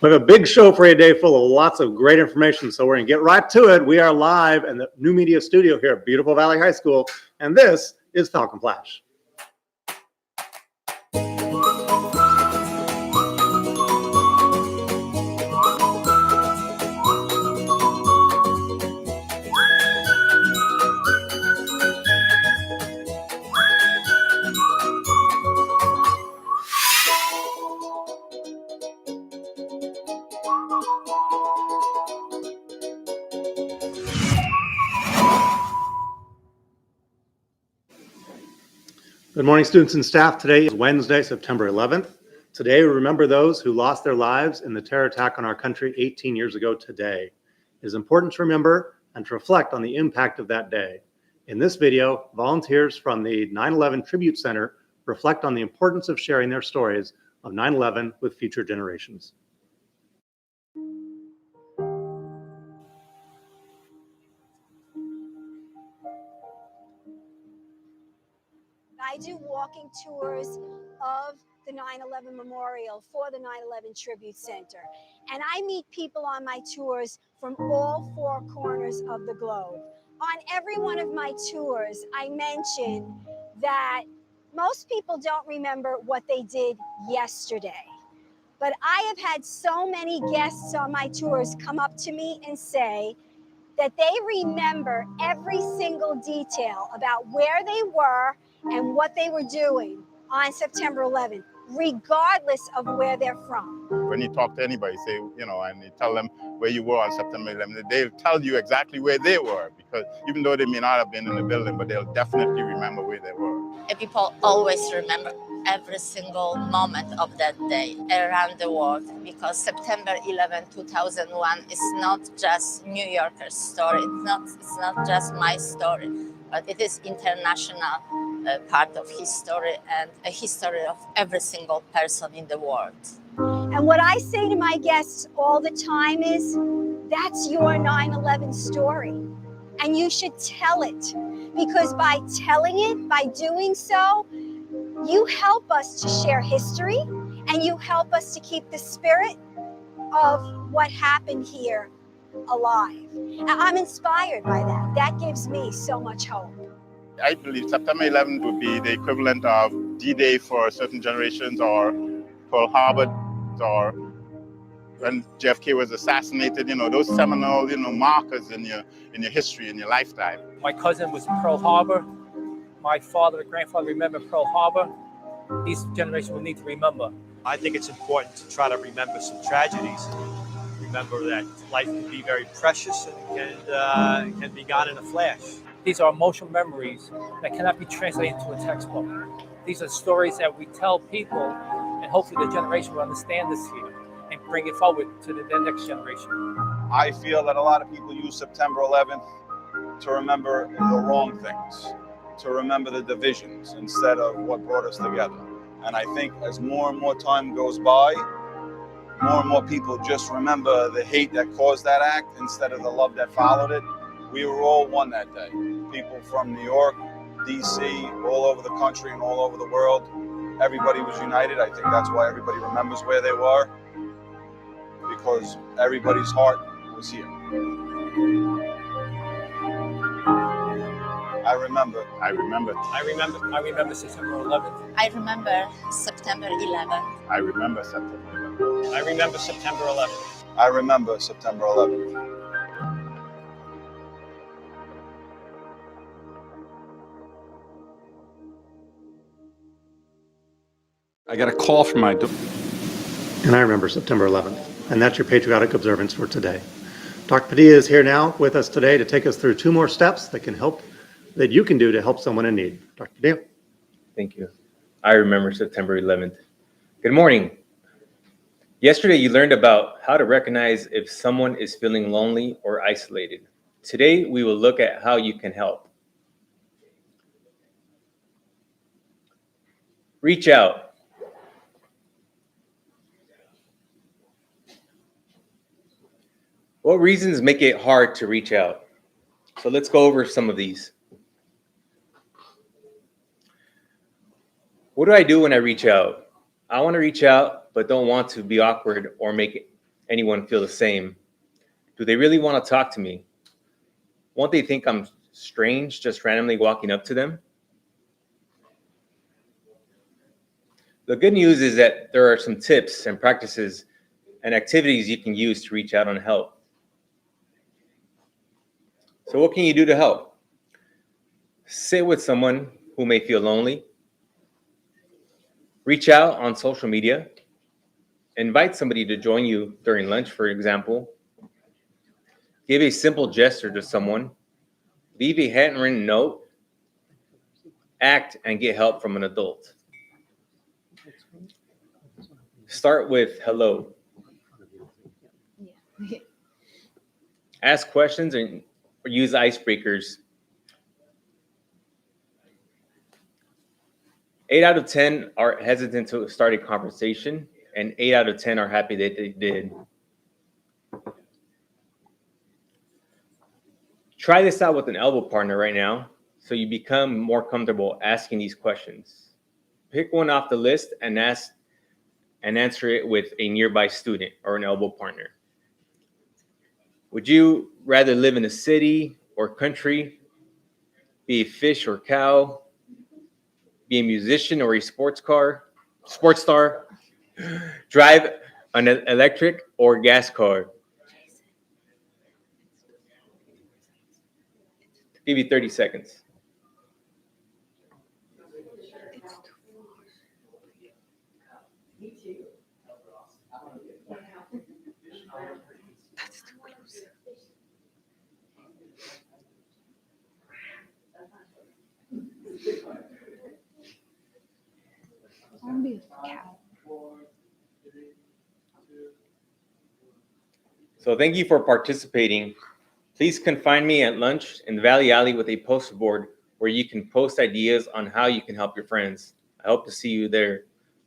We have a big show for you today full of lots of great information, so we're going to get right to it. We are live in the new media studio here at beautiful Valley High School, and this is Falcon Flash. Good morning, students and staff. Today is Wednesday, September 11th. Today, we remember those who lost their lives in the terror attack on our country 18 years ago today. It is important to remember and to reflect on the impact of that day. In this video, volunteers from the 9/11 Tribute Center reflect on the importance of sharing their stories of 9/11 with future generations. I do walking tours of the 9/11 Memorial for the 9/11 Tribute Center. And I meet people on my tours from all four corners of the globe. On every one of my tours, I mention that most people don't remember what they did yesterday. But I have had so many guests on my tours come up to me and say that they remember every single detail about where they were and what they were doing on September 11th, regardless of where they're from. When you talk to anybody, say, and you tell them where you were on September 11th, they'll tell you exactly where they were, because even though they may not have been in the building, but they'll definitely remember where they were. And people always remember every single moment of that day around the world, because September 11, 2001 is not just New Yorker's story. It's not just my story, but it is international part of history and a history of every single person in the world. And what I say to my guests all the time is, that's your 9/11 story. And you should tell it, because by telling it, by doing so, you help us to share history, and you help us to keep the spirit of what happened here alive. And I'm inspired by that. That gives me so much hope. I believe September 11th would be the equivalent of D-Day for certain generations, or Pearl Harbor, or when JFK was assassinated. Those seminal, markers in your history, in your lifetime. My cousin was in Pearl Harbor. My father and grandfather remember Pearl Harbor. These generations will need to remember. I think it's important to try to remember some tragedies. Remember that life can be very precious and can be gone in a flash. These are emotional memories that cannot be translated into a textbook. These are stories that we tell people, and hopefully the generation will understand this here and bring it forward to the next generation. I feel that a lot of people use September 11th to remember the wrong things, to remember the divisions instead of what brought us together. And I think as more and more time goes by, more and more people just remember the hate that caused that act instead of the love that followed it. We were all one that day. People from New York, DC, all over the country and all over the world. Everybody was united. I think that's why everybody remembers where they were, because everybody's heart was here. I remember. I remember. I remember September 11th. I remember September 11th. I remember September 11th. I remember September 11th. I remember September 11th. I got a call from my And I remember September 11th. And that's your patriotic observance for today. Dr. Padilla is here now with us today to take us through 2 more steps that you can do to help someone in need. Dr. Padilla. Thank you. I remember September 11th. Good morning. Yesterday, you learned about how to recognize if someone is feeling lonely or isolated. Today, we will look at how you can help. Reach out. What reasons make it hard to reach out? So let's go over some of these. What do I do when I reach out? I want to reach out, but don't want to be awkward or make anyone feel the same. Do they really want to talk to me? Won't they think I'm strange just randomly walking up to them? The good news is that there are some tips and practices and activities you can use to reach out and help. So what can you do to help? Sit with someone who may feel lonely. Reach out on social media. Invite somebody to join you during lunch, for example. Give a simple gesture to someone. Leave a handwritten note. Act and get help from an adult. Start with hello. Ask questions and use icebreakers. 8 out of 10 are hesitant to start a conversation, and 8 out of 10 are happy that they did. Try this out with an elbow partner right now so you become more comfortable asking these questions. Pick one off the list and answer it with a nearby student or an elbow partner. Would you rather live in a city or country? Be a fish or cow? Be a musician or a sports star? Drive an electric or gas car? Give you 30 seconds. So thank you for participating. Please come find me at lunch in the Valley Alley with a poster board where you can post ideas on how you can help your friends. I hope to see you there.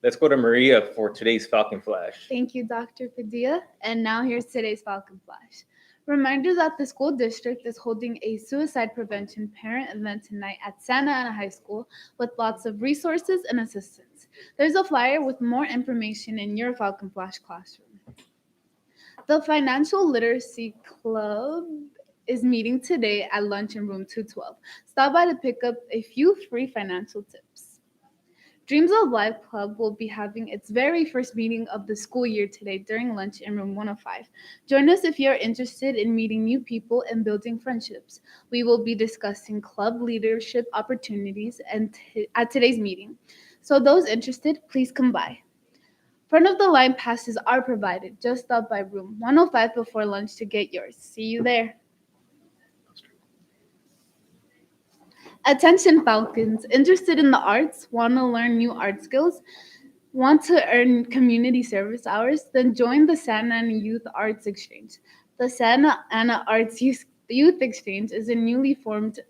Let's go to Maria for today's Falcon Flash. Thank you, Dr. Padilla. And now here's today's Falcon Flash. Reminder that the school district is holding a suicide prevention parent event tonight at Santa Ana High School with lots of resources and assistance. There's a flyer with more information in your Falcon Flash classroom. The Financial Literacy Club is meeting today at lunch in room 212. Stop by to pick up a few free financial tips. Dreams of Life Club will be having its very first meeting of the school year today during lunch in room 105. Join us if you're interested in meeting new people and building friendships. We will be discussing club leadership opportunities at today's meeting. So those interested, please come by. Front of the line passes are provided. Just stop by room 105 before lunch to get yours. See you there. Attention Falcons, interested in the arts, want to learn new art skills, want to earn community service hours, then join the Santa Ana Youth Arts Exchange. The Santa Ana Arts Youth Exchange is a newly formed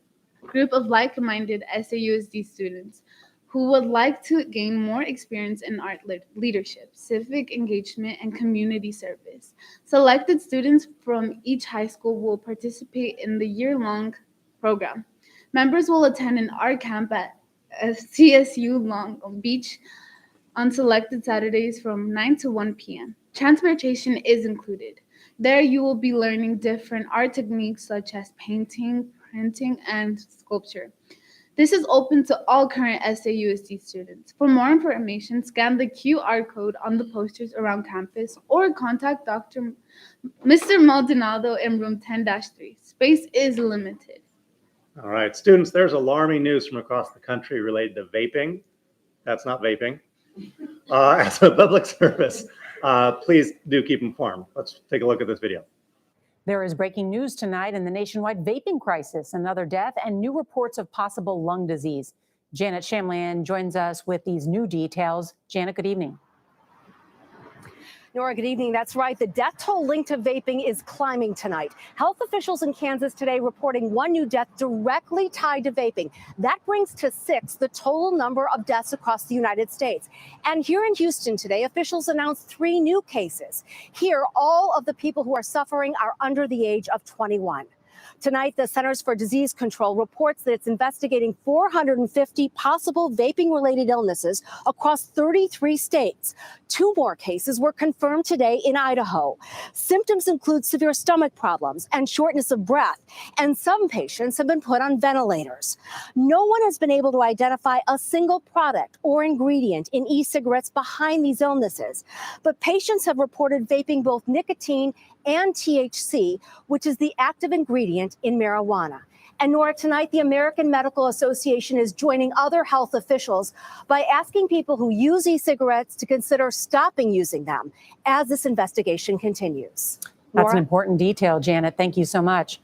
group of like-minded SAUSD students who would like to gain more experience in art leadership, civic engagement, and community service. Selected students from each high school will participate in the year-long program. Members will attend an art camp at CSU Long Beach on selected Saturdays from 9 to 1 p.m. Transportation is included. There you will be learning different art techniques such as painting, printing, and sculpture. This is open to all current SAUSD students. For more information, scan the QR code on the posters around campus or contact Mr. Maldonado in room 10-3. Space is limited. All right, students, there's alarming news from across the country related to vaping. That's not vaping. As a public service, please do keep informed. Let's take a look at this video. There is breaking news tonight in the nationwide vaping crisis, another death, and new reports of possible lung disease. Janet Shamlian joins us with these new details. Janet, good evening. Nora, good evening. That's right. The death toll linked to vaping is climbing tonight. Health officials in Kansas today reporting one new death directly tied to vaping. That brings to 6 the total number of deaths across the United States. And here in Houston today, officials announced 3 new cases. Here, all of the people who are suffering are under the age of 21. Tonight, the Centers for Disease Control reports that it's investigating 450 possible vaping-related illnesses across 33 states. 2 more cases were confirmed today in Idaho. Symptoms include severe stomach problems and shortness of breath, and some patients have been put on ventilators. No one has been able to identify a single product or ingredient in e-cigarettes behind these illnesses, but patients have reported vaping both nicotine and THC, which is the active ingredient in marijuana. And Nora, tonight, the American Medical Association is joining other health officials by asking people who use e-cigarettes to consider stopping using them as this investigation continues. That's Nora? an important detail, Janet. Thank you so much.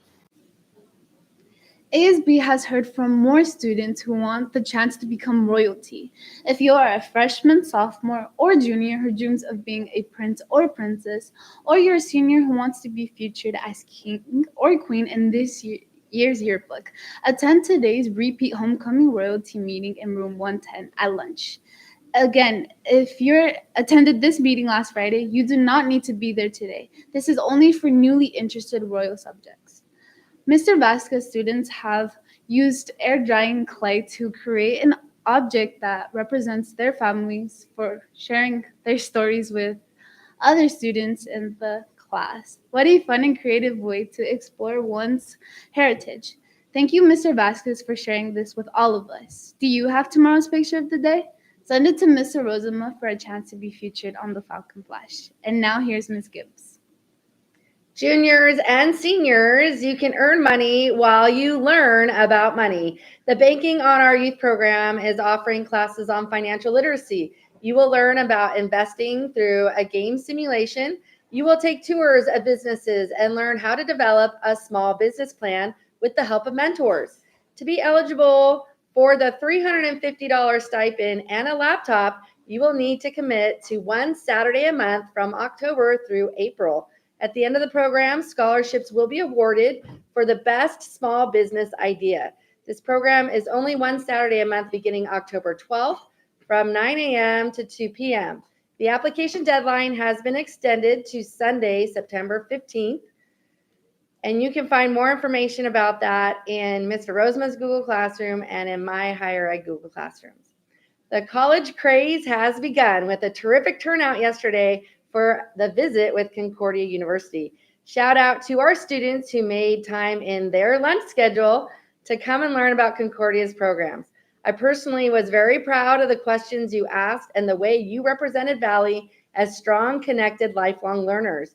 ASB has heard from more students who want the chance to become royalty. If you are a freshman, sophomore, or junior who dreams of being a prince or princess, or you're a senior who wants to be featured as king or queen in this year's yearbook, attend today's repeat homecoming royalty meeting in room 110 at lunch. Again, if you attended this meeting last Friday, you do not need to be there today. This is only for newly interested royal subjects. Mr. Vasquez students have used air drying clay to create an object that represents their families for sharing their stories with other students in the class. What a fun and creative way to explore one's heritage. Thank you, Mr. Vasquez, for sharing this with all of us. Do you have tomorrow's picture of the day? Send it to Mr. Rosama for a chance to be featured on the Falcon Flash. And now here's Ms. Gibbs. Juniors and seniors, you can earn money while you learn about money. The Banking on Our Youth program is offering classes on financial literacy. You will learn about investing through a game simulation. You will take tours of businesses and learn how to develop a small business plan with the help of mentors. To be eligible for the $350 stipend and a laptop, you will need to commit to 1 Saturday a month from October through April. At the end of the program, scholarships will be awarded for the best small business idea. This program is only 1 Saturday a month beginning October 12th from 9 a.m. to 2 p.m. The application deadline has been extended to Sunday, September 15th. And you can find more information about that in Mr. Rosema's Google Classroom and in my Higher Ed Google Classrooms. The college craze has begun with a terrific turnout yesterday for the visit with Concordia University. Shout out to our students who made time in their lunch schedule to come and learn about Concordia's programs. I personally was very proud of the questions you asked and the way you represented Valley as strong, connected, lifelong learners.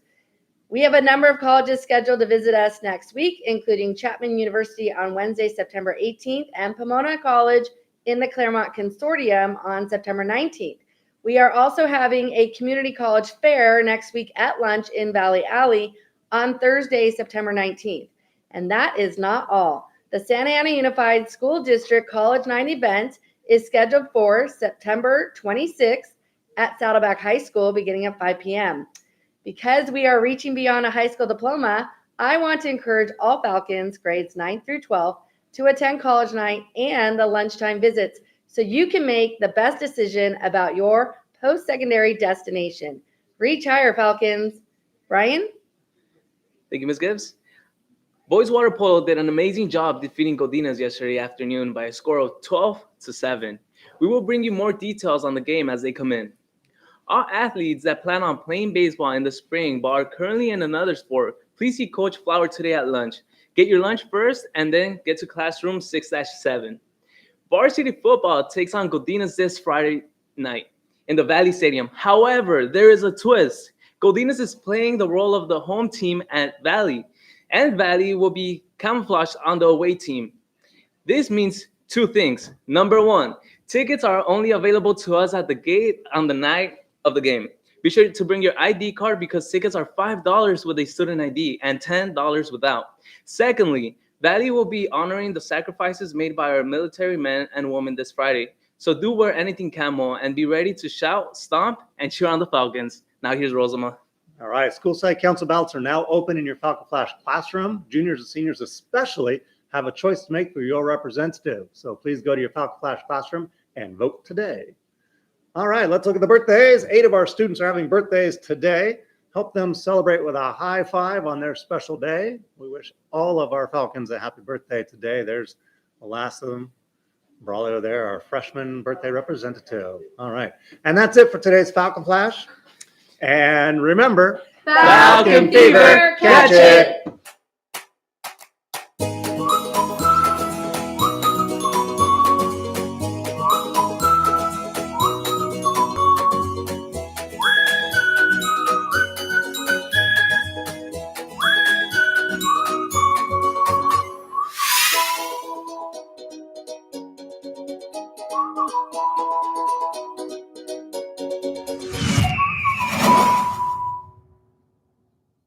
We have a number of colleges scheduled to visit us next week, including Chapman University on Wednesday, September 18th, and Pomona College in the Claremont Consortium on September 19th. We are also having a community college fair next week at lunch in Valley Alley on Thursday, September 19th. And that is not all. The Santa Ana Unified School District College Night event is scheduled for September 26th at Saddleback High School beginning at 5 p.m. Because we are reaching beyond a high school diploma, I want to encourage all Falcons grades 9 through 12 to attend college night and the lunchtime visits, so you can make the best decision about your post-secondary destination. Reach higher, Falcons. Brian? Thank you, Ms. Gibbs. Boys water polo did an amazing job defeating Godinez yesterday afternoon by a score of 12-7. We will bring you more details on the game as they come in. All athletes that plan on playing baseball in the spring but are currently in another sport, please see Coach Flower today at lunch. Get your lunch first and then get to classroom 6-7. Varsity football takes on Godinez this Friday night in the Valley Stadium. However, there is a twist. Godinez is playing the role of the home team at Valley, and Valley will be camouflaged on the away team. This means two things. Number one, tickets are only available to us at the gate on the night of the game. Be sure to bring your ID card because tickets are $5 with a student ID and $10 without. Secondly, Valley will be honoring the sacrifices made by our military men and women this Friday. So do wear anything camo and be ready to shout, stomp, and cheer on the Falcons. Now here's Rosama. All right, school site council ballots are now open in your Falcon Flash classroom. Juniors and seniors especially have a choice to make for your representative. So please go to your Falcon Flash classroom and vote today. All right, let's look at the birthdays. 8 of our students are having birthdays today. Help them celebrate with a high five on their special day. We wish all of our Falcons a happy birthday today. There's the last of them. Braulio there, our freshman birthday representative. All right, and that's it for today's Falcon Flash. And remember, Falcon Fever, catch it!